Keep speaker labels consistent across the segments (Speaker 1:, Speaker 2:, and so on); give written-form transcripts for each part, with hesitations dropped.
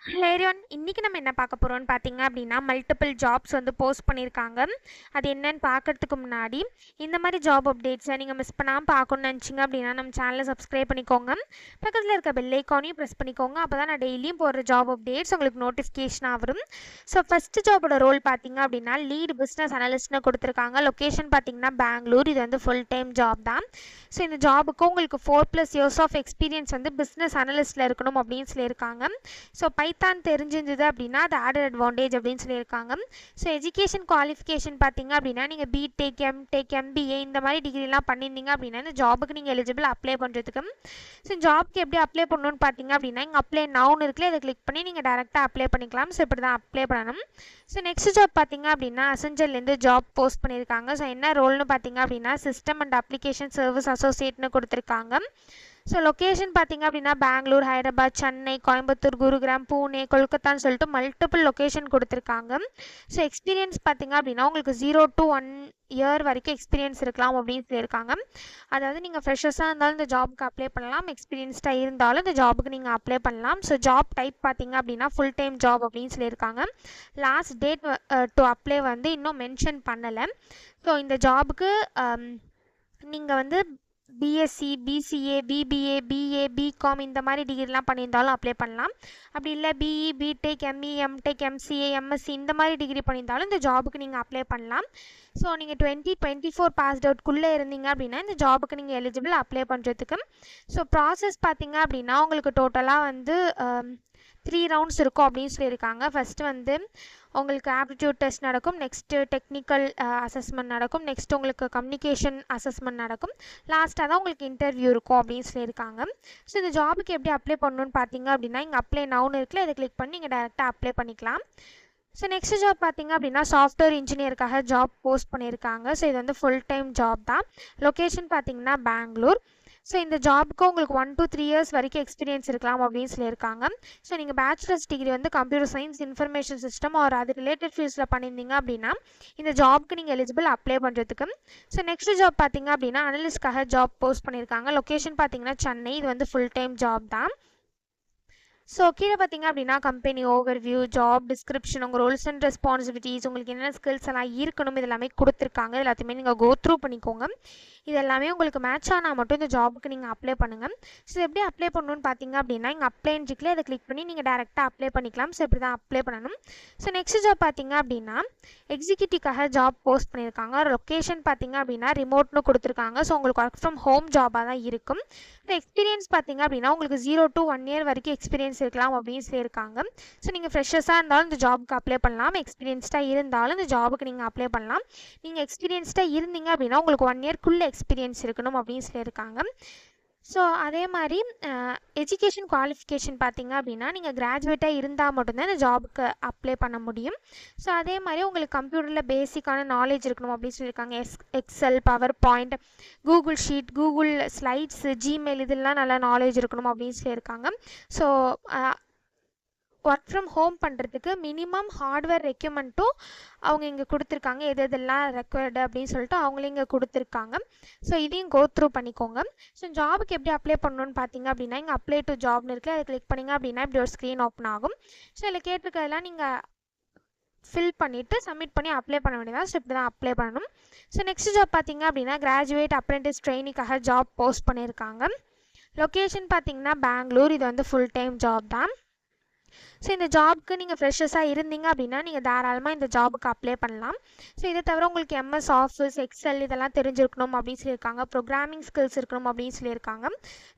Speaker 1: Hello everyone, இன்னைக்கு நம்ம என்ன பார்க்க போகிறோம்னு பார்த்தீங்க அப்படின்னா மல்டிபிள் ஜாப்ஸ் வந்து போஸ்ட் பண்ணியிருக்காங்க. அது என்னன்னு பார்க்கறதுக்கு முன்னாடி இந்த மாதிரி ஜாப் அப்டேட்ஸை நீங்கள் மிஸ் பண்ணாமல் பார்க்கணும்னு நினச்சிங்க அப்படின்னா நம்ம சேனலை சப்ஸ்கிரைப் பண்ணிக்கோங்க. பக்கத்தில் இருக்க பெல் ஐக்கானையும் ப்ரெஸ் பண்ணிக்கோங்க. அப்போ தான் நான் டெய்லியும் போடுற ஜாப் அப்டேட்ஸ் உங்களுக்கு நோட்டிஃபிகேஷனாக வரும். ஸோ ஃபஸ்ட்டு ஜாபோட ரோல் பார்த்தீங்க அப்படின்னா லீட் பிஸ்னஸ் அனலிஸ்ட்னு கொடுத்துருக்காங்க. லொக்கேஷன் பார்த்தீங்கன்னா பெங்களூர். இது வந்து ஃபுல் டைம் ஜாப் தான். ஸோ இந்த ஜாபுக்கு உங்களுக்கு 4+ இயர்ஸ் ஆஃப் எக்ஸ்பீரியன்ஸ் வந்து பிஸ்னஸ் அனலிஸ்ட்டில் இருக்கணும் அப்படின்னு சொல்லியிருக்காங்க. ஸோ பைத்தான் தெரிஞ்சிருந்தது அப்படின்னா அது ஆடட் அட்வான்டேஜ் அப்படின்னு சொல்லியிருக்காங்க. ஸோ எஜுகேஷன் குவாலிஃபிகேஷன் பார்த்தீங்க அப்படின்னா நீங்கள் பிடெக், எம்டெக், எம்பிஏ இந்த மாதிரி டிகிரிலாம் பண்ணியிருந்தீங்க அப்படின்னா இந்த ஜாபுக்கு நீங்கள் எலிஜிபிள் அப்ளை பண்ணுறதுக்கு. ஸோ ஜாப்க்கு எப்படி அப்ளை பண்ணணும்னு பார்த்தீங்க அப்படின்னா இங்கே அப்ளை நவுன் இருக்குல்ல, இதை கிளிக் பண்ணி நீங்கள் டேரெக்டாக அப்ளை பண்ணிக்கலாம். ஸோ இப்படி தான் அப்ளை பண்ணணும். ஸோ நெக்ஸ்ட் ஜாப் பார்த்தீங்க அப்படின்னா அசென்ஜர்லேருந்து ஜாப் போஸ்ட் பண்ணியிருக்காங்க. ஸோ என்ன ரோல்னு பார்த்தீங்க அப்படின்னா சிஸ்டம் அண்ட் அப்ளிகேஷன் சர்வீஸ் அசோசியேட்னு கொடுத்துருக்காங்க. ஸோ லொக்கேஷன் பார்த்தீங்க அப்படின்னா பெங்களூர், ஹைதராபாத், சென்னை, கோயம்புத்தூர், குருகிராம், பூனே, கொல்கத்தான்னு சொல்லிட்டு மல்டிபிள் லொக்கேஷன் கொடுத்துருக்காங்க. ஸோ எக்ஸ்பீரியன்ஸ் பார்த்தீங்க அப்படின்னா உங்களுக்கு 0 to 1 இயர் வரைக்கும் எக்ஸ்பீரியன்ஸ் இருக்கலாம் அப்படின்னு சொல்லியிருக்காங்க. அதாவது நீங்கள் ஃப்ரெஷர்ஸாக இருந்தாலும் இந்த ஜாபுக்கு அப்ளை பண்ணலாம், எக்ஸ்பீரியன்ஸ்டாக இருந்தாலும் இந்த ஜாபுக்கு நீங்கள் அப்ளை பண்ணலாம். ஸோ ஜாப் டைப் பார்த்தீங்க அப்படின்னா ஃபுல் டைம் ஜாப் அப்படின்னு சொல்லியிருக்காங்க. லாஸ்ட் டேட் டு அப்ளை வந்து இன்னும் மென்ஷன் பண்ணலை. ஸோ இந்த ஜாபுக்கு நீங்கள் வந்து BSc, BCA, BBA, BA, BCom இந்த மாதிரி டிகிரிலாம் பண்ணியிருந்தாலும் அப்ளை பண்ணலாம். அப்படி இல்லை BE, BTech, ME, MTech, MCA, MSc இந்த மாதிரி டிகிரி பண்ணியிருந்தாலும் இந்த ஜாபுக்கு நீங்கள் அப்ளை பண்ணலாம். ஸோ நீங்கள் 2024 பாஸ்ட் அவுட்குள்ளே இருந்தீங்க அப்படின்னா இந்த ஜாபுக்கு நீங்கள் எலிஜிபிள் அப்ளை பண்ணுறதுக்கு. ஸோ ப்ராசஸ் பார்த்தீங்க அப்படின்னா உங்களுக்கு டோட்டலாக வந்து 3 ரவுண்ட்ஸ் இருக்கும் அப்படின்னு சொல்லியிருக்காங்க. ஃபஸ்ட்டு வந்து உங்களுக்கு ஆப்டிடியூட் டெஸ்ட் நடக்கும், நெக்ஸ்ட்டு டெக்னிக்கல் அசஸ்மெண்ட் நடக்கும், நெக்ஸ்ட் உங்களுக்கு கம்யூனிகேஷன் அசஸ்மெண்ட் நடக்கும், லாஸ்ட்டாக தான் உங்களுக்கு இன்டர்வியூ இருக்கும் அப்படின்னு சொல்லியிருக்காங்க. ஸோ இந்த ஜாபுக்கு எப்படி அப்ளை பண்ணணும்னு பார்த்தீங்க அப்படின்னா இங்கே அப்ளை நவுன் இருக்குல்ல, இதை கிளிக் பண்ணி நீங்கள் டேரெக்டாக அப்ளை பண்ணிக்கலாம். ஸோ நெக்ஸ்ட் ஜாப் பார்த்தீங்க அப்படின்னா சாஃப்ட்வேர் இன்ஜினியருக்காக ஜாப் போஸ்ட் பண்ணியிருக்காங்க. ஸோ இது வந்து ஃபுல் டைம் ஜாப் தான். லொக்கேஷன் பார்த்தீங்கன்னா பெங்களூர். ஸோ இந்த ஜாபுக்கு உங்களுக்கு 1 to 3 இயர்ஸ் வரைக்கும் எக்ஸ்பீரியன்ஸ் இருக்கலாம் அப்படின்னு சொல்லியிருக்காங்க. ஸோ நீங்கள் பேச்சுலர்ஸ் டிகிரி வந்து computer science, information system or அது ரிலேட்டட் ஃபீல்ட்ஸில் பண்ணியிருந்தீங்க அப்படின்னா இந்த ஜாப்க்கு நீங்கள் எலிஜிபிள் அப்ளை பண்ணுறதுக்கு. ஸோ நெக்ஸ்ட் ஜாப் பார்த்தீங்க அப்படின்னா அனலிஸ்ட்காக ஜாப் போஸ்ட் பண்ணியிருக்காங்க. லொக்கேஷன் பார்த்தீங்கன்னா சென்னை. இது வந்து ஃபுல் டைம் ஜாப் தான். ஸோ கீழே பார்த்தீங்க அப்படின்னா கம்பெனி ஓவர்வியூ, ஜாப் டிஸ்கிரிப்ஷன், உங்கள் ரோல்ஸ் அண்ட் ரெஸ்பான்சிபிலிட்டிஸ், உங்களுக்கு என்னென்ன ஸ்கில்ஸ் எல்லாம் இருக்கணும் இது எல்லாமே கொடுத்துருக்காங்க. எல்லாத்தையுமே நீங்கள் கோ த்ரூ பண்ணிக்கோங்க. இது எல்லாமே உங்களுக்கு மேட்ச் ஆனால் மட்டும் இந்த ஜாபுக்கு நீங்கள் அப்ளை பண்ணுங்கள். ஸோ எப்படி அப்ளை பண்ணணும்னு பார்த்தீங்க அப்படின்னா இங்கே அப்ளைன்றிக்கில் அதை கிளிக் பண்ணி நீங்கள் டேரெக்டாக அப்ளை பண்ணிக்கலாம். ஸோ இப்படி தான் அப்ளை பண்ணணும். ஸோ நெக்ஸ்ட் ஜாப் பார்த்தீங்க அப்படின்னா எக்ஸிக்யூட்டிவ்காக ஜாப் போஸ்ட் பண்ணியிருக்காங்க. லொக்கேஷன் பார்த்தீங்க அப்படின்னா ரிமோட்னு கொடுத்துருக்காங்க. ஸோ உங்களுக்கு ஒர்க் ஃப்ரம் ஹோம் ஜாபாக தான் இருக்கும். ஸோ எக்ஸ்பீரியன்ஸ் பார்த்தீங்க அப்படின்னா உங்களுக்கு 0 to 1 இயர் வரைக்கும் எக்ஸ்பீரியன்ஸ் இருக்கலாம் அப்படின்னு சொல்லியிருக்காங்க. ஸோ நீங்கள் ஃப்ரெஷர்ஸாக இருந்தாலும் இந்த ஜாபுக்கு அப்ளை பண்ணலாம், எக்ஸ்பீரியன்ஸ்டாக இருந்தாலும் இந்த ஜாபுக்கு நீங்கள் அப்ளை பண்ணலாம். நீங்கள் எக்ஸ்பீரியன்ஸ்டாக இருந்தீங்க அப்படின்னா உங்களுக்கு 1 இயர்க்குள்ளே எக்ஸ்பீரியன்ஸ் இருக்கணும் அப்படின்னு சொல்லியிருக்காங்க. ஸோ அதே மாதிரி எஜுகேஷன் குவாலிஃபிகேஷன் பார்த்தீங்க அப்படின்னா நீங்கள் கிராஜுவேட்டாக இருந்தால் மட்டும்தான் இந்த ஜாபுக்கு அப்ளை பண்ண முடியும். ஸோ அதே மாதிரி உங்களுக்கு கம்ப்யூட்டரில் பேசிக்கான நாலேஜ் இருக்கணும் அப்படின்னு சொல்லியிருக்காங்க. Excel, PowerPoint, Google sheet, Google slides, Gmail இதெல்லாம் நல்லா நாலேஜ் இருக்கணும் அப்படின்னு சொல்லியிருக்காங்க. ஸோ ஒர்க் ஃப்ரம் ஹோம் பண்ணுறதுக்கு மினிமம் ஹார்ட்வேர் ரெக்யூமெண்ட்டும் அவங்க இங்கே கொடுத்துருக்காங்க. எது எதெல்லாம் ரெக்வயர்டு அப்படின்னு சொல்லிட்டு அவங்களே இங்கே கொடுத்துருக்காங்க. ஸோ இதையும் கோ த்ரூ பண்ணிக்கோங்க. ஸோ ஜாபுக்கு எப்படி அப்ளை பண்ணணும்னு பார்த்தீங்க அப்படின்னா இங்கே அப்ளை டு ஜாப்னு இருக்குது, அதை கிளிக் பண்ணிங்க அப்படின்னா இப்படி ஒரு ஸ்க்ரீன் ஓப்பன் ஆகும். ஸோ இதில் கேட்டிருக்கிறதெல்லாம் நீங்கள் ஃபில் பண்ணிவிட்டு சப்மிட் பண்ணி அப்ளை பண்ண வேண்டியதான். ஸோ இப்படி தான் அப்ளை பண்ணணும். ஸோ நெக்ஸ்ட் ஜாப் பார்த்தீங்க அப்படின்னா கிராஜுவேட் அப்ரெண்டிஸ் ட்ரெயினிக்காக ஜாப் போஸ்ட் பண்ணியிருக்காங்க. லொக்கேஷன் பார்த்தீங்கன்னா பெங்களூர். இது வந்து ஃபுல் டைம் ஜாப் தான். ஸோ இந்த ஜாப்க்கு நீங்கள் ஃப்ரெஷர்ஸாக இருந்தீங்க அப்படின்னா நீங்கள் தாராளமாக இந்த ஜாபுக்கு அப்ளை பண்ணலாம். ஸோ இதை தவிர உங்களுக்கு எம்எஸ் ஆஃபீஸ், எக்ஸல் இதெல்லாம் தெரிஞ்சிருக்கணும் அப்படின்னு சொல்லியிருக்காங்க. ப்ரோக்ராமிங் ஸ்கில்ஸ் இருக்கணும் அப்படின்னு சொல்லியிருக்காங்க.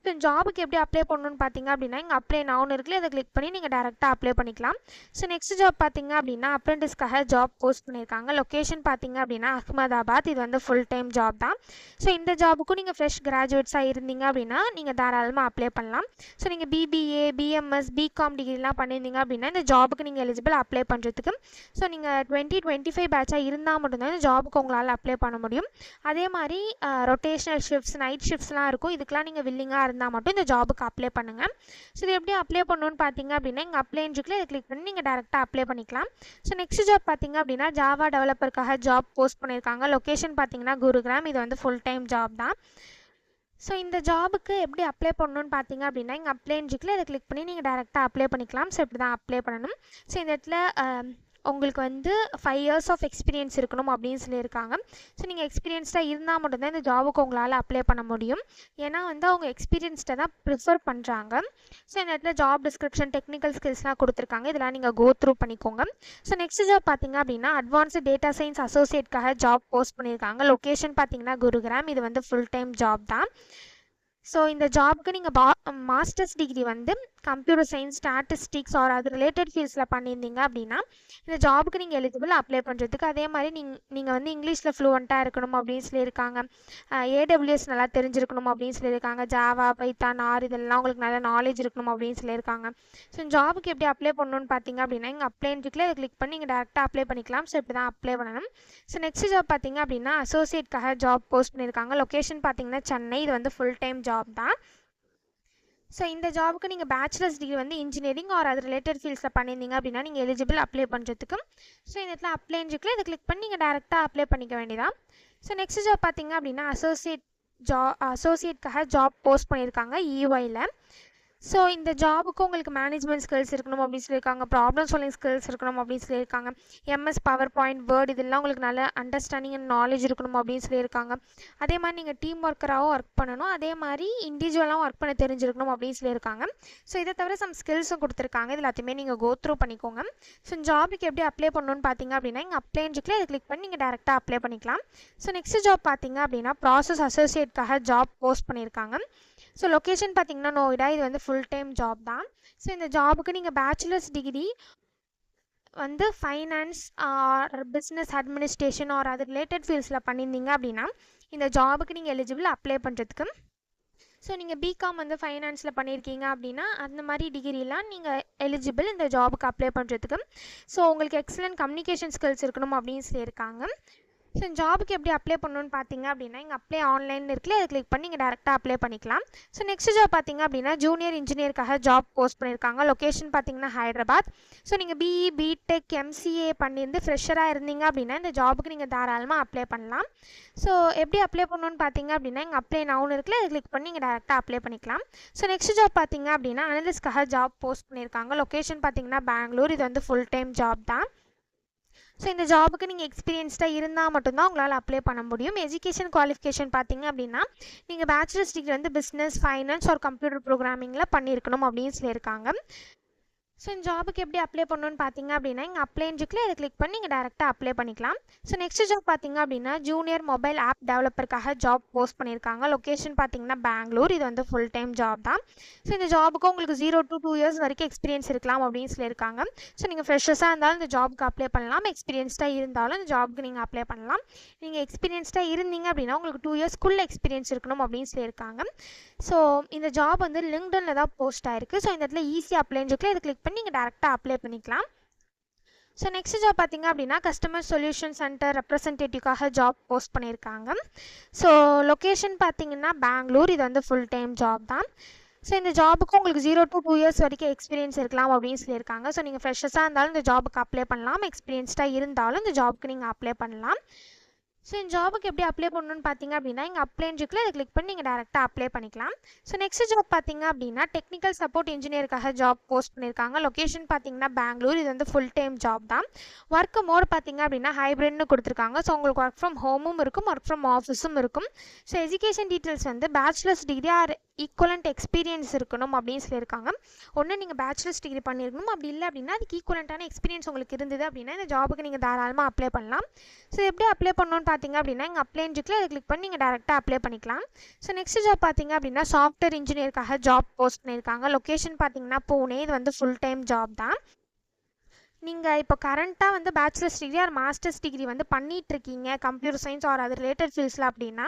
Speaker 1: ஸோ இந்த ஜாபுக்கு எப்படி அப்ளை பண்ணணும்னு பார்த்தீங்க அப்படின்னா இங்கே அப்ளை நவுன் இருக்குல்ல, இதை கிளிக் பண்ணி நீங்கள் டேரெக்டாக அப்ளை பண்ணிக்கலாம். ஸோ நெக்ஸ்ட் ஜாப் பார்த்தீங்க அப்படின்னா அப்ரெண்டிஸ்க்காக ஜாப் போஸ்ட் பண்ணியிருக்காங்க. லொக்கேஷன் பார்த்தீங்க அப்படின்னா அஹ்மதாபாத். இது வந்து ஃபுல் டைம் ஜாப் தான். ஸோ இந்த ஜாபுக்கும் நீங்கள் ஃப்ரெஷ் கிராஜுவேட்ஸாக இருந்தீங்க அப்படின்னா நீங்கள் தாராளமாக அப்ளை பண்ணலாம். ஸோ நீங்கள் பிபிஏ, பிஎம்எஸ், பிகாம் டிகிரிலாம் பண்ணியிருந்தீங்க அப்படின்னா இந்த ஜாபுக்கு நீங்கள் எலிஜிபிள் அப்ளை பண்ணுறதுக்கு. ஸோ நீங்கள் 2025 பேட்சாக இருந்தால் மட்டும்தான் இந்த ஜாபுக்கு உங்களால் அப்ளை பண்ண முடியும். அதே மாதிரி ரொட்டேஷனல் ஷிஃப்ட்ஸ், நைட் ஷிஃப்ட்ஸ்லாம் இருக்கும். இதுக்கெலாம் நீங்கள் வில்லிங்காக இருந்தால் மட்டும் இந்த ஜாபுக்கு அப்ளை பண்ணுங்கள். ஸோ இது எப்படி அப்ளை பண்ணணும்னு பார்த்தீங்க அப்படின்னா இங்கே அப்ளைன்றிக்கில் இதை கிளிக் பண்ணி நீங்கள் டேரெக்டாக அப்ளை பண்ணிக்கலாம். ஸோ நெக்ஸ்ட் ஜாப் பார்த்தீங்க அப்படின்னா ஜாவா டெவலப்பருக்காக ஜாப் போஸ்ட் பண்ணியிருக்காங்க. லொக்கேஷன் பார்த்தீங்கன்னா குருகிராம். இது வந்து ஃபுல் டைம் ஜாப் தான். ஸோ இந்த ஜாபுக்கு எப்படி அப்ளை பண்ணணும்னு பார்த்தீங்க அப்படின்னா, இங்கே அப்ளைன்னு இருக்குல்ல, இதை கிளிக் பண்ணி நீங்கள் டேரெக்டாக அப்ளை பண்ணிக்கலாம். ஸோ இப்படி தான் அப்ளை பண்ணணும். ஸோ இந்த இடத்துல உங்களுக்கு வந்து 5 இயர்ஸ் ஆஃப் எக்ஸ்பீரியன்ஸ் இருக்கணும் அப்படின்னு சொல்லியிருக்காங்க. ஸோ நீங்கள் எக்ஸ்பீரியன்ஸ்டாக இருந்தால் மட்டும்தான் இந்த ஜாபுக்கு உங்களால் அப்ளை பண்ண முடியும். ஏன்னா வந்து அவங்க எக்ஸ்பீரியன்ஸ்டை தான் ப்ரிஃபர் பண்ணுறாங்க. ஸோ இந்த இடத்துல ஜாப் டிஸ்கிரிப்ஷன், டெக்னிக்கல் ஸ்கில்ஸ்லாம் கொடுத்துருக்காங்க. இதெல்லாம் நீங்கள் கோ த்ரூ பண்ணிக்கோங்க. ஸோ நெக்ஸ்ட் ஜாப் பார்த்தீங்க அப்படின்னா, அட்வான்ஸ்டு டேட்டா சயின்ஸ் அசோசியேட்காக ஜாப் போஸ்ட் பண்ணியிருக்காங்க. லொக்கேஷன் பார்த்தீங்கன்னா குருகிராம். இது வந்து ஃபுல் டைம் ஜாப் தான். ஸோ இந்த ஜாபுக்கு நீங்கள் மாஸ்டர்ஸ் டிகிரி வந்து கம்ப்யூட்டர் சயின்ஸ், ஸ்டாட்டிஸ்டிக்ஸ் ஆர் அது ரிலேட்டட் ஃபீல்ட்ஸில் பண்ணியிருந்தீங்க அப்படின்னா இந்த ஜாபுக்கு நீங்கள் எலிஜிபிள் அப்ளை பண்ணுறதுக்கு. அதே மாதிரி நீங்கள் வந்து இங்கிலீஷில் ஃப்ளூவெண்ட்டாக இருக்கணும் அப்படின்னு சொல்லியிருக்காங்க. AWS நல்லா தெரிஞ்சிருக்கணும் அப்படின்னு சொல்லியிருக்காங்க. ஜாவா, பைத்தான், ஆர் இதெல்லாம் உங்களுக்கு நல்ல நாலேஜ் இருக்கணும் அப்படின்னு சொல்லியிருக்காங்க. ஸோ ஜாபுக்கு எப்படி அப்ளை பண்ணணும்னு பார்த்தீங்க அப்படின்னா, இங்கே அப்ளைன்னு இருக்குல்ல, அதை கிளிக் பண்ணி நீங்கள் டேரெக்டாக அப்ளை பண்ணிக்கலாம். ஸோ இப்படி தான் அப்ளை பண்ணணும். ஸோ நெக்ஸ்ட் ஜாப் பார்த்தீங்க அப்படின்னா, அசோசியேட்காக ஜாப் போஸ்ட் பண்ணியிருக்காங்க. லொக்கேஷன் பார்த்தீங்கன்னா சென்னை. இது வந்து ஃபுல் டைம் ஜாப் தான். ஸோ இந்த ஜாபுக்கு நீங்கள் பேச்சுலர்ஸ் டிகிரி வந்து இன்ஜினியரிங் ஆர் அது ரிலேட்டட் ஃபீல்ட்ஸில் பண்ணியிருந்தீங்க அப்படின்னா நீங்கள் எலிஜிபிள் அப்ளை பண்ணுறதுக்கு. ஸோ இந்த இடத்துல அப்ளைன்னு இருக்குல்ல, இதை கிளிக் பண்ணி நீங்கள் டேரெக்டாக அப்ளை பண்ணிக்க வேண்டியதான். ஸோ நெக்ஸ்ட் ஜாப் பார்த்தீங்க அப்படின்னா, அசோசியேட்காக ஜாப் போஸ்ட் பண்ணியிருக்காங்க EYயில். ஸோ இந்த ஜாபுக்கு உங்களுக்கு மேனேஜ்மெண்ட் ஸ்கில்ஸ் இருக்கணும் அப்படின்னு சொல்லியிருக்காங்க. ப்ராப்ளம் சால்விங் ஸ்கில்ஸ் இருக்கணும் அப்படின்னு சொல்லியிருக்காங்க. MS பவர் பாயிண்ட், வேர்ட் இதெல்லாம் உங்களுக்கு நல்ல அண்டர்ஸ்டாண்டிங் அண்ட் நாலேஜ் இருக்கணும் அப்படின்னு சொல்லியிருக்காங்க. அதே மாதிரி நீங்கள் டீம் ஒர்க்கராகவும் ஒர்க் பண்ணணும். அதே மாதிரி இண்டிவிஜுவலாகவும் ஒர்க் பண்ண தெரிஞ்சிருக்கணும் அப்படின்னு சொல்லியிருக்காங்க. ஸோ இதை தவிர சம் ஸ்கில்ஸும் கொடுத்துருக்காங்க. இது எல்லாத்தையுமே நீங்கள் கோ த்ரூ பண்ணிக்கோங்க. ஸோ ஜாபுக்கு எப்படி அப்ளை பண்ணணும்னு பார்த்தீங்க அப்படின்னா, இங்கே அப்ளைன்னு இருக்குல்ல, இதை கிளிக் பண்ணி நீங்கள் டேரெக்டாக அப்ளை பண்ணிக்கலாம். ஸோ நெக்ஸ்ட் ஜாப் பார்த்தீங்க அப்படின்னா, ப்ராசஸ் அசோசியேட்காக ஜாப் போஸ்ட் பண்ணியிருக்காங்க. ஸோ லொக்கேஷன் பார்த்தீங்கன்னா நோய்டா. இது வந்து ஃபுல் டைம் ஜாப் தான். ஸோ இந்த ஜாபுக்கு நீங்கள் பேச்சுலர்ஸ் டிகிரி வந்து finance or business administration or அது ரிலேட்டட் ஃபீல்ட்ஸில் பண்ணியிருந்தீங்க அப்படின்னா இந்த ஜாபுக்கு நீங்கள் எலிஜிபிள் அப்ளை பண்ணுறதுக்கு. ஸோ நீங்கள் பிகாம் வந்து ஃபைனான்ஸில் பண்ணியிருக்கீங்க அப்படின்னா அந்த மாதிரி டிகிரிலாம் நீங்கள் எலிஜிபிள் இந்த ஜாபுக்கு அப்ளை பண்ணுறதுக்கு. ஸோ உங்களுக்கு எக்ஸலண்ட் கம்யூனிகேஷன் ஸ்கில்ஸ் இருக்கணும் அப்படின்னு சொல்லியிருக்காங்க. ஸோ ஜாபுக்கு எப்படி அப்ளை பண்ணணும்னு பார்த்தீங்க அப்படின்னா, இங்கே அப்ளை ஆன்லைன் இருக்குல்ல, அதை கிளிக் பண்ணி நீங்கள் டேரெக்டாக அப்ளை பண்ணிக்கலாம். ஸோ நெக்ஸ்ட் ஜாப் பார்த்தீங்க அப்படின்னா, ஜூனியர் இன்ஜினியருக்காக ஜாப் போஸ்ட் பண்ணியிருக்காங்க. லொக்கேஷன் பார்த்தீங்கன்னா ஹைதராபாத். ஸோ நீங்கள் BE, BTech, MCA பண்ணியிருந்து ஃப்ரெஷராக இருந்தீங்க அப்படின்னா இந்த ஜாபுக்கு நீங்கள் தாராளமாக அப்ளை பண்ணலாம். ஸோ எப்படி அப்ளை பண்ணணும்னு பார்த்தீங்க அப்படின்னா, இங்கே அப்ளை நவுன் இருக்குல்ல, அதை கிளிக் பண்ணி நீங்கள் டேரெக்டாக அப்ளை பண்ணிக்கலாம். ஸோ நெக்ஸ்ட் ஜாப் பார்த்தீங்க அப்படின்னா, அனலிஸ்ட்காக ஜாப் போஸ்ட் பண்ணியிருக்காங்க. லொக்கேஷன் பார்த்தீங்கன்னா பெங்களூர். இது வந்து ஃபுல் டைம் ஜாப் தான். ஸோ இந்த ஜாபுக்கு நீங்கள் எக்ஸ்பீரியன்ஸ்டாக இருந்தால் மட்டும்தான் உங்களால் அப்ளை பண்ண முடியும். எஜுகேஷன் குவாலிஃபிகேஷன் பார்த்தீங்க அப்படின்னா, நீங்கள் பேச்சுலர்ஸ் டிகிரி வந்து பிஸ்னஸ், ஃபைனான்ஸ் ஆர் கம்ப்யூட்டர் ப்ரோக்ராமிங்கில் பண்ணியிருக்கணும் அப்படின்னு சொல்லியிருக்காங்க. ஸோ இந்த ஜாபுக்கு எப்படி அப்ளை பண்ணணும்னு பார்த்தீங்க அப்படின்னா, இங்கே அப்ளைன்னு இருக்குல்ல, இதை கிளிக் பண்ணி நீங்கள் டேரெக்டாக அப்ளை பண்ணிக்கலாம். ஸோ நெக்ஸ்ட் ஜாப் பார்த்தீங்க அப்படின்னா, ஜூனியர் மொபைல் ஆப் டெவலப்பருக்காக ஜாப் போஸ்ட் பண்ணியிருக்காங்க. லொக்கேஷன் பார்த்தீங்கன்னா பெங்களூர். இது வந்து ஃபுல் டைம் ஜாப் தான். ஸோ இந்த ஜாபுக்கு உங்களுக்கு 0 to 2 இயர்ஸ் வரைக்கும் எக்ஸ்பீரியன்ஸ் இருக்கலாம் அப்படின்னு சொல்லியிருக்காங்க. ஸோ நீங்கள் ஃப்ரெஷர்ஸாக இருந்தாலும் இந்த ஜாபுக்கு அப்ளை பண்ணலாம். எக்ஸ்பீரியன்ஸ்டாக இருந்தாலும் இந்த ஜாபுக்கு நீங்கள் அப்ளை பண்ணலாம். நீங்கள் எக்ஸ்பீரியன்ஸ்டாக இருந்தீங்க அப்படின்னா உங்களுக்கு 2 இயர்ஸ்க்குள்ளே எக்ஸ்பீரியன்ஸ் இருக்கணும் அப்படின்னு சொல்லியிருக்காங்க. ஸோ இந்த ஜாப் வந்து லிங்க்டின்ல தான் போஸ்ட் ஆயிருக்கு. ஸோ இந்த இடத்துல ஈஸி அப்ளைன்னு இருக்குல்ல, இதை கிளிக் பண்ணி நீங்கள் டேரெக்டாக அப்ளை பண்ணிக்கலாம். ஸோ நெக்ஸ்ட் ஜாப் பார்த்தீங்க அப்படின்னா, கஸ்டமர் சொல்யூஷன் சென்டர் ரெப்ரசன்டேட்டிவ்காக ஜாப் போஸ்ட் பண்ணியிருக்காங்க. ஸோ லொக்கேஷன் பார்த்தீங்கன்னா பெங்களூர். இது வந்து ஃபுல் டைம் ஜாப் தான். ஸோ இந்த ஜாபுக்கு உங்களுக்கு 0 to 2 இயர்ஸ் வரைக்கும் எக்ஸ்பீரியன்ஸ் இருக்கலாம் அப்படின்னு சொல்லியிருக்காங்க. ஸோ நீங்கள் ஃப்ரெஷர்ஸாக இருந்தாலும் இந்த ஜாபுக்கு அப்ளை பண்ணலாம். எக்ஸ்பீரியன்ஸ்டாக இருந்தாலும் இந்த ஜாபுக்கு நீங்கள் அப்ளை பண்ணலாம். ஸோ இந்த ஜாபுக்கு எப்படி அப்ளை பண்ணணும்னு பார்த்தீங்க அப்படின்னா, இங்கே அப்ளைன்னு இருக்குல்ல, அதை கிளிக் பண்ணி நீங்கள் டேரெக்டாக அப்ளை பண்ணிக்கலாம். ஸோ நெக்ஸ்ட் ஜாப் பார்த்தீங்க அப்படின்னா, டெக்னிக்கல் சப்போர்ட் இன்ஜினியருக்காக ஜாப் போஸ்ட் பண்ணியிருக்காங்க. லொக்கேஷன் பார்த்தீங்கன்னா பெங்களூர். இது வந்து ஃபுல் டைம் ஜாப் தான். ஒர்க் மோட் பார்த்தீங்க அப்படின்னா ஹைப்ரிட்னு கொடுத்துருக்காங்க. ஸோ உங்களுக்கு ஒர்க் ஃப்ரம் ஹோமும் இருக்கும், ஒர்க் ஃப்ரம் ஆஃபீஸும் இருக்கும். ஸோ எஜுகேஷன் டீட்டெயில்ஸ் வந்து bachelor's degree or equivalent experience இருக்கணும் அப்படின்னு சொல்லியிருக்காங்க. ஒன்று நீங்கள் பேச்சுலர்ஸ் டிகிரி பண்ணியிருக்கணும். அப்படி இல்லை அப்படின்னா அதுக்கு ஈக்குவலண்ட்டான எக்ஸ்பீரியன்ஸ் உங்களுக்கு இருந்தது அப்படின்னா இந்த ஜாபுக்கு நீங்கள் தாராளமாக அப்ளை பண்ணலாம். ஸோ எப்படி அப்ளை பண்ணணும்னு பார்த்தீங்க அப்படின்னா, இங்கே அப்ளைன்னு இருக்குல்ல, அதை கிளிக் பண்ணி நீங்கள் டேரெக்டாக அப்ளை பண்ணிக்கலாம். ஸோ நெக்ஸ்ட் ஜாப் பார்த்தீங்க அப்படின்னா, சாஃப்ட்வேர் இன்ஜினியருக்காக ஜாப் போஸ்ட் பண்ணியிருக்காங்க. லொக்கேஷன் பார்த்தீங்கன்னா புனே. இது வந்து ஃபுல் டைம் ஜாப் தான். நீங்கள் இப்போ கரண்ட்டாக வந்து bachelor's degree or master's degree வந்து பண்ணிகிட்ருக்கீங்க கம்ப்யூட்டர் சயின்ஸ் ஆர் அது ரிலேட்டட் ஃபீல்ட்ஸில் அப்படின்னா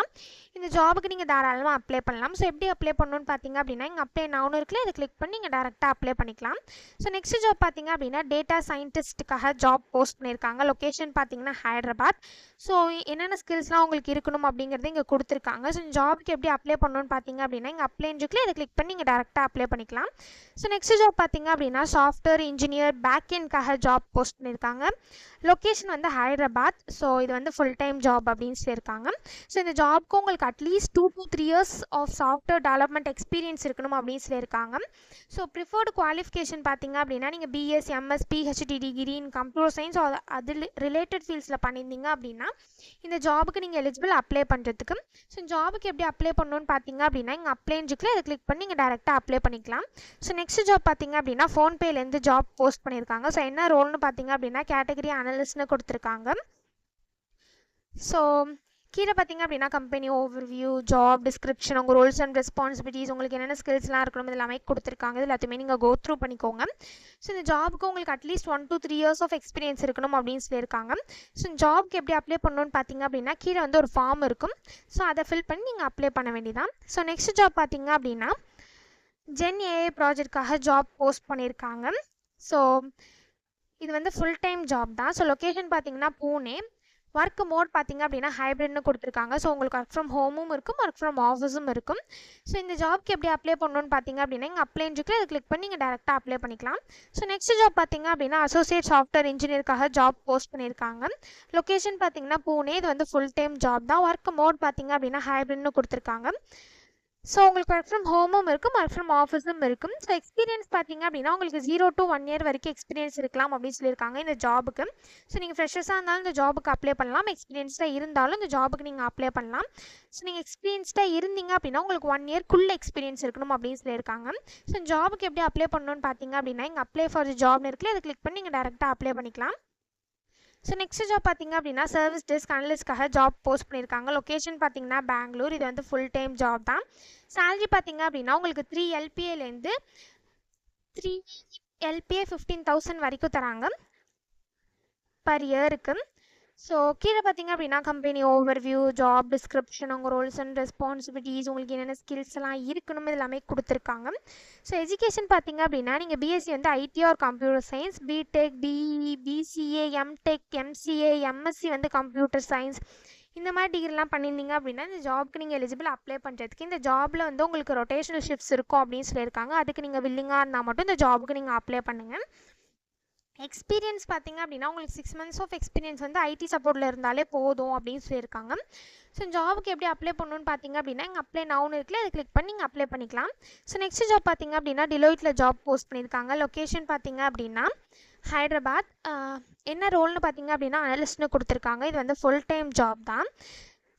Speaker 1: இந்த ஜாபுக்கு நீங்கள் தாராளமாக அப்ளை பண்ணலாம். ஸோ எப்படி அப்ளை பண்ணணும்னு பார்த்தீங்க அப்படின்னா, இங்கே அப்ளை நவுன் இருக்குல்ல, இதை கிளிக் பண்ணி நீங்கள் டேரெக்டாக அப்ளை பண்ணிக்கலாம். ஸோ நெக்ஸ்ட் ஜாப் பார்த்தீங்க அப்படின்னா, டேட்டா சயின்டிஸ்ட்டுக்காக ஜாப் போஸ்ட் பண்ணியிருக்காங்க. லொக்கேஷன் பார்த்தீங்கன்னா ஹைதராபாத். ஸோ என்னென்ன ஸ்கில்ஸ்லாம் உங்களுக்கு இருக்கணும் அப்படிங்கிறது இங்கே கொடுத்துருக்காங்க. ஸோ இந்த ஜாபுக்கு எப்படி அப்ளை பண்ணணும்னு பார்த்தீங்க அப்படின்னா, இங்கே அப்ளைன்னு இருக்குல்ல, இதை கிளிக் பண்ணி நீங்கள் டேரெக்டாக அப்ளை பண்ணிக்கலாம். ஸோ நெக்ஸ்ட் ஜாப் பார்த்தீங்க அப்படின்னா, சாஃப்ட்வேர் இன்ஜினியர் பேக் எண்ட்காக ஜாப் போஸ்ட் பண்ணியிருக்காங்க. லொக்கேஷன் வந்து ஹைதராபாத். ஸோ இது வந்து ஃபுல் டைம் ஜாப் அப்படின்னு சொல்லியிருக்காங்க. ஸோ இந்த ஜாப்க்கு உங்களுக்கு at least 2 to 3 years of software development experience இருக்கணும் அப்படின்னு சொல்லியிருக்காங்க. ஸோ ப்ரிஃபர்டு குவாலிஃபிகேஷன் பார்த்தீங்க அப்படின்னா நீங்கள் BSc MS PhD degree in computer science அது ரிலேட்டட் ஃபீல்ட்ஸில் பண்ணியிருந்தீங்க அப்படின்னா இந்த ஜாபுக்கு நீங்கள் எலிஜிபிள் அப்ளை பண்ணுறதுக்கு. ஸோ ஜாபுக்கு எப்படி அப்ளை பண்ணணும்னு பார்த்தீங்க அப்படின்னா இங்கே அப்ளைன்னு இருக்குல்ல, அதை கிளிக் பண்ணி நீங்கள் டேரெக்டாக அப்ளை பண்ணிக்கலாம். ஸோ நெக்ஸ்ட் ஜாப் பார்த்தீங்க அப்படின்னா ஃபோன்பேலேருந்து ஜாப் போஸ்ட் பண்ணியிருக்காங்க. ஸோ என்ன ரோல்னு பார்த்தீங்க அப்படின்னா கேட்டகரி அனலிஸ்ட்னு கொடுத்துருக்காங்க. ஸோ கீழே பார்த்தீங்க அப்படின்னா கம்பெனி ஓவர்வியூ, ஜாப் டிஸ்கிரிப்ஷன், உங்கள் ரோல்ஸ் அண்ட் ரெஸ்பான்சிபிலிட்டிஸ், உங்களுக்கு என்னென்ன ஸ்கில்ஸ்லாம் இருக்கணும் இது எல்லாமே கொடுத்துருக்காங்க. இது எல்லாத்தையுமே நீங்கள் கோ த்ரூ பண்ணிக்கோங்க. ஸோ இந்த ஜாபுக்கு உங்களுக்கு at least 1 to 3 years of experience இருக்கணும் அப்படின்னு சொல்லியிருக்காங்க. ஸோ இந்த ஜாப்க்கு எப்படி அப்ளை பண்ணணும்னு பார்த்தீங்க அப்படின்னா கீழே வந்து ஒரு ஃபார்ம் இருக்கும். ஸோ அதை ஃபில் பண்ணி நீங்கள் அப்ளை பண்ண வேண்டியதான். ஸோ நெக்ஸ்ட் ஜாப் பார்த்தீங்க அப்படின்னா ஜென் ஏஐ ப்ராஜெக்ட்காக ஜாப் போஸ்ட் பண்ணியிருக்காங்க. ஸோ இது வந்து ஃபுல் டைம் ஜாப் தான். ஸோ லொக்கேஷன் பார்த்தீங்கன்னா பூனே. ஒர்க் மோட் பார்த்தீங்க அப்படின்னா ஹைப்ரிட்னு கொடுத்துருக்காங்க. ஸோ உங்களுக்கு ஒர்க் ஃப்ரம் ஹோமும் இருக்கும், ஒர்க் ஃப்ரம் ஆஃபீஸும் இருக்கும். ஸோ இந்த ஜாப்க்கு எப்படி அப்ளை பண்ணணும்னு பார்த்தீங்க அப்படின்னா இங்கே அப்ளைன்னு இருக்கு, அதை கிளிக் பண்ணி நீங்கள் டேரெக்டாக அப்ளை பண்ணிக்கலாம். ஸோ நெக்ஸ்ட் ஜாப் பார்த்தீங்க அப்படின்னா அசோசியேட் சாஃப்ட்வேர் இன்ஜினியருக்காக ஜாப் போஸ்ட் பண்ணியிருக்காங்க. லொக்கேஷன் பார்த்தீங்கன்னா பூனே. இது வந்து ஃபுல் டைம் ஜாப் தான். ஒர்க் மோட் பார்த்தீங்க அப்படின்னா ஹைப்ரிட்னு கொடுத்துருக்காங்க. ஸோ உங்களுக்கு ஒர்க் ஃப்ரம் ஹோமும் இருக்கும், ஒர்க் ஃப்ரம் ஆஃபீஸும் இருக்கும். ஸோ எக்ஸ்பீரியன்ஸ் பார்த்தீங்க அப்படின்னா உங்களுக்கு 0 to 1 year வரைக்கும் எக்ஸ்பீரியன்ஸ் இருக்கலாம் அப்படின்னு சொல்லியிருக்காங்க இந்த ஜாபுக்கு. ஸோ நீங்கள் ஃப்ரெஷர்ஸாக இருந்தாலும் இந்த ஜாபுக்கு அப்ளை பண்ணலாம், எக்ஸ்பீரியன்ஸ்டாக இருந்தாலும் இந்த ஜாபுக்கு நீங்கள் அப்ளை பண்ணலாம். ஸோ நீங்கள் எக்ஸ்பீரியன்ஸ்டாக இருந்தீங்க அப்படின்னா உங்களுக்கு 1 yearக்குள்ளே எக்ஸ்பீரியன்ஸ் இருக்கணும் அப்படின்னு சொல்லியிருக்காங்க. ஸோ ஜாபுக்கு எப்படி அப்ளை பண்ணணும்னு பார்த்தீங்க அப்படின்னா இங்கே அப்ளை ஃபார் ஜாப்னு இருக்குல்ல, அதை கிளிக் பண்ணி நீங்கள் டேரெக்டாக அப்ளை பண்ணிக்கலாம். ஸோ நெக்ஸ்ட் ஜாப் பார்த்தீங்க அப்படின்னா சர்வீஸ் டெஸ்க் அனலிஸ்ட்காக ஜாப் போஸ்ட் பண்ணியிருக்காங்க. லொக்கேஷன் பார்த்தீங்கன்னா பெங்களூர். இது வந்து ஃபுல் டைம் ஜாப் தான். சேலரி பார்த்தீங்க அப்படின்னா உங்களுக்கு 3 LPAலேருந்து 3 LPA 15,000 வரைக்கும் தராங்க பர் இயருக்கு. ஸோ கீழே பார்த்தீங்க அப்படின்னா கம்பெனி ஓவர்வியூ, ஜாப் டிஸ்கிரிப்ஷன், உங்கள் ரோல்ஸ் அண்ட் ரெஸ்பான்சிபிலிட்டிஸ், உங்களுக்கு என்னென்ன ஸ்கில்ஸ் எல்லாம் இருக்கணும் இது எல்லாமே கொடுத்துருக்காங்க. ஸோ எஜுகேஷன் பார்த்தீங்க அப்படின்னா நீங்கள் பிஎஸ்சி வந்து IT or computer science, BTech, BE, BCA, MTech, MCA, MSc வந்து கம்ப்யூட்டர் சயின்ஸ் இந்த மாதிரி டிகிரிலாம் பண்ணியிருந்தீங்க அப்படின்னா இந்த ஜாப்க்கு நீங்கள் எலிஜிபிள் அப்ளை பண்ணுறதுக்கு. இந்த ஜாபில் வந்து உங்களுக்கு ரொட்டேஷனல் ஷிஃப்ட்ஸ் இருக்கும் அப்படின்னு சொல்லியிருக்காங்க. அதுக்கு நீங்கள் வில்லிங்காக இருந்தால் மட்டும் இந்த ஜாபுக்கு நீங்கள் அப்ளை பண்ணுங்கள். எக்ஸ்பீரியன்ஸ் பார்த்தீங்க அப்படின்னா உங்களுக்கு 6 months ஆஃப் எக்ஸ்பீரியன்ஸ் வந்து ஐடி சப்போர்ட்டில் இருந்தாலே போதும் அப்படின்னு சொல்லியிருக்காங்க. ஸோ ஜாபுக்கு எப்படி அப்ளை பண்ணணும்னு பார்த்தீங்க அப்படின்னா இங்கே அப்ளை நவுன்னு இருக்குல்ல, அதை கிளிக் பண்ணி நீங்கள் அப்ளை பண்ணிக்கலாம். ஸோ நெக்ஸ்ட் ஜாப் பார்த்தீங்க அப்படின்னா டிலோயிட்டில் ஜாப் போஸ்ட் பண்ணியிருக்காங்க. லொக்கேஷன் பார்த்தீங்க அப்படின்னா ஹைதராபாத். என்ன ரோல்னு பார்த்தீங்க அப்படின்னா அனலிஸ்ட்னு கொடுத்துருக்காங்க. இது வந்து ஃபுல் டைம் ஜாப் தான்.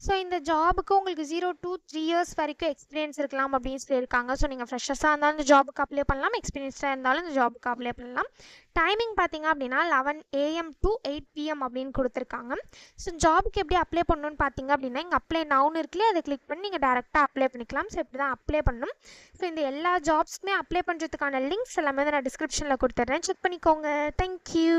Speaker 1: ஸோ இந்த ஜாபுக்கு உங்களுக்கு 0 to 3 years வரைக்கும் எக்ஸ்பீரியன்ஸ் இருக்கலாம் அப்படின்னு சொல்லியிருக்காங்க. ஸோ நீங்கள் ஃப்ரெஷர்ஸாக இருந்தாலும் இந்த ஜாபுக்கு அப்ளை பண்ணலாம், எக்ஸ்பீரியன்ஸாக இருந்தாலும் இந்த ஜாபுக்கு அப்ளை பண்ணலாம். டைமிங் பார்த்தீங்க அப்படின்னா 11 AM to 8 PM அப்படின்னு கொடுத்துருக்காங்க. ஸோ ஜாபுக்கு எப்படி அப்ளை பண்ணணும்னு பார்த்தீங்க அப்படின்னா இங்கே அப்ளை நவுன்னு இருக்குல்லையே, அதை கிளிக் பண்ணி நீங்கள் டேரெக்டாக அப்ளை பண்ணிக்கலாம். ஸோ இப்படி தான் அப்ளை பண்ணணும். ஸோ இந்த எல்லா ஜாப்ஸ்க்குமே அப்ளை பண்ணுறதுக்கான லிங்க்ஸ் எல்லாமே நான் டிஸ்கிரிப்ஷனில் கொடுத்துட்றேன், செக் பண்ணிக்கோங்க. தேங்க்யூ.